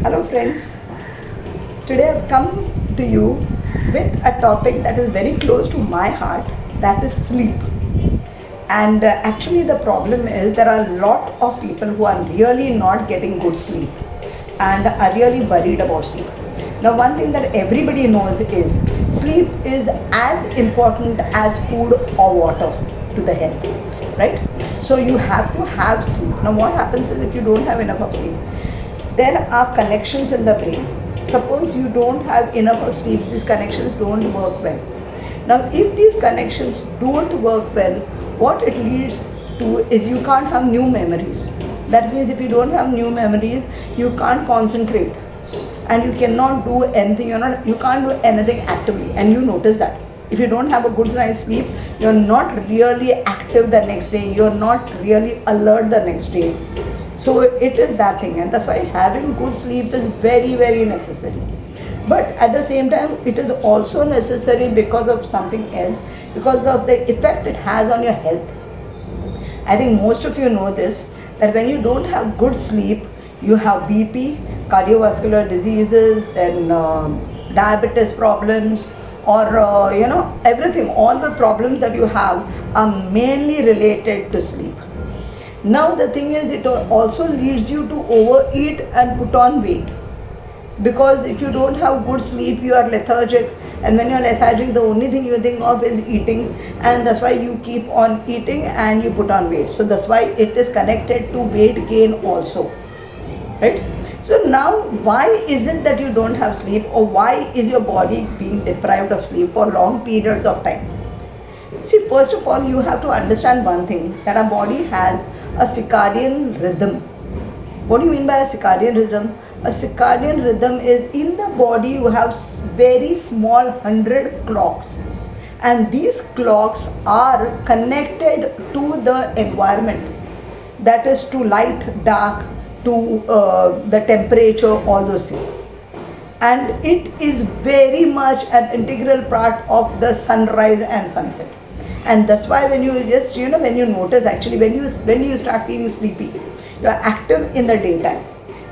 Hello friends, today I've come to you with a topic that is very close to my heart, that is sleep. And actually the problem is there are a lot of people who are really not getting good sleep and are really worried about sleep. Now one thing that everybody knows is sleep is as important as food or water to the health, right? So you have to have sleep. Now what happens is if you don't have enough of sleep, there are connections in the brain. Suppose you don't have enough of sleep, these connections don't work well. Now, if these connections don't work well, what it leads to is you can't have new memories. That means if you don't have new memories, you can't concentrate and you cannot do anything. You can't do anything actively, and you notice that. If you don't have a good night's sleep, you're not really active the next day. You're not really alert the next day. So it is that thing, and that's why having good sleep is very, very necessary. But at the same time, it is also necessary because of something else, because of the effect it has on your health. I think most of you know this, that when you don't have good sleep, you have BP, cardiovascular diseases, then diabetes problems, or everything. All the problems that you have are mainly related to sleep. Now the thing is, it also leads you to overeat and put on weight, because if you don't have good sleep, you are lethargic, and when you are lethargic, the only thing you think of is eating, and that's why you keep on eating and you put on weight. So that's why it is connected to weight gain also, right? So now, why is it that you don't have sleep, or why is your body being deprived of sleep for long periods of time? See, first of all, you have to understand one thing, that our body has a circadian rhythm. What do you mean by a circadian rhythm? A circadian rhythm is, in the body you have very small 100 clocks, and these clocks are connected to the environment, that is to light, dark, to the temperature, all those things. And it is very much an integral part of the sunrise and sunset. And that's why when you just when you notice, actually when you start feeling sleepy, you are active in the daytime,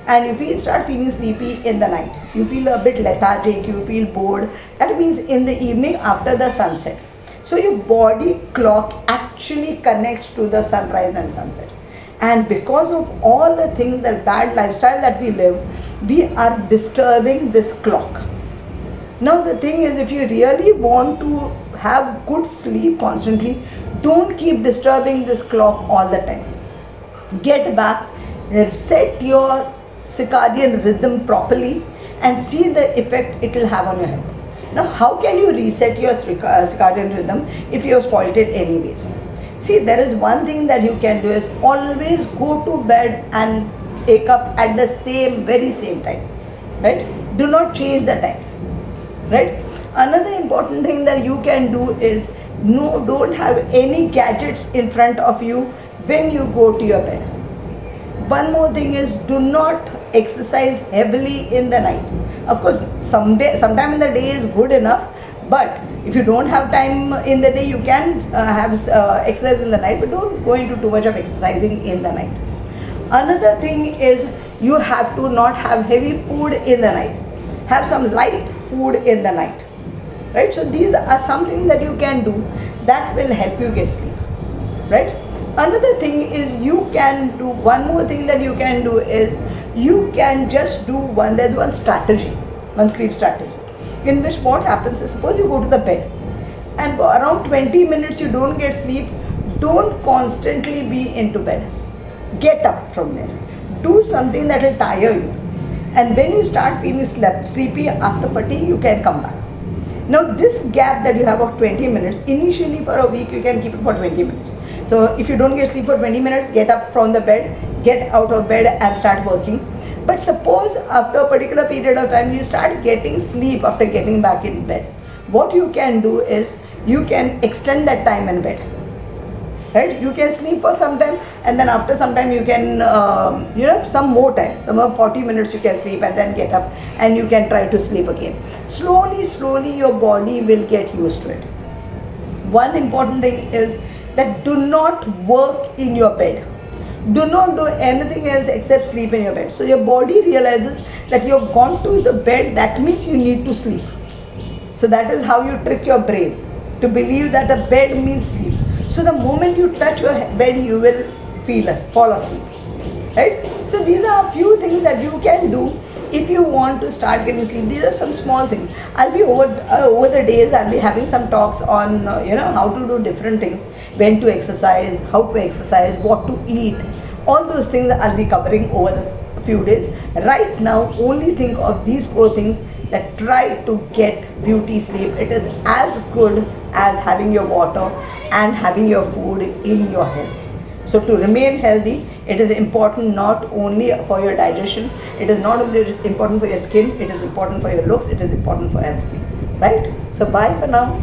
and if you start feeling sleepy in the night, you feel a bit lethargic, you feel bored, that means in the evening after the sunset. So your body clock actually connects to the sunrise and sunset, and because of all the things, the bad lifestyle that we live, we are disturbing this clock. Now the thing is, if you really want to have good sleep constantly, don't keep disturbing this clock all the time. Get back, set your circadian rhythm properly, and see the effect it will have on your health. Now, how can you reset your circadian rhythm if you have spoiled it anyways? See, there is one thing that you can do, is always go to bed and wake up at the very same time, right? Do not change the times, right? Another important thing that you can do is, don't have any gadgets in front of you when you go to your bed. One more thing is, do not exercise heavily in the night. Of course, sometime in the day is good enough, but if you don't have time in the day, you can have exercise in the night, but don't go into too much of exercising in the night. Another thing is, you have to not have heavy food in the night. Have some light food in the night, right? So these are something that you can do that will help you get sleep, right? Another thing is, one more thing that you can do is, you can just do there's one sleep strategy, in which what happens is, suppose you go to the bed and for around 20 minutes you don't get sleep, don't constantly be into bed. Get up from there. Do something that will tire you. And when you start feeling sleepy after fatigue, you can come back. Now this gap that you have of 20 minutes, initially for a week you can keep it for 20 minutes. So if you don't get sleep for 20 minutes, get up from the bed, get out of bed and start working. But suppose after a particular period of time you start getting sleep after getting back in bed, what you can do is, you can extend that time in bed, right? You can sleep for some time, and then after some time you can some more time, some 40 minutes you can sleep, and then get up and you can try to sleep again. Slowly your body will get used to it. One important thing is that do not work in your bed. Do not do anything else except sleep in your bed. So your body realizes that you've gone to the bed, that means you need to sleep. So that is how you trick your brain to believe that a bed means sleep. So the moment you touch your bed, you will fall asleep. Right? So these are a few things that you can do if you want to start getting sleep. These are some small things. I'll be over the days. I'll be having some talks on how to do different things, when to exercise, how to exercise, what to eat. All those things I'll be covering over the few days. Right now, only think of these 4 things, that try to get beauty sleep. It is as good as having your water and having your food in your health. So to remain healthy, it is important not only for your digestion, it is not only important for your skin, it is important for your looks, it is important for everything. Right? So bye for now.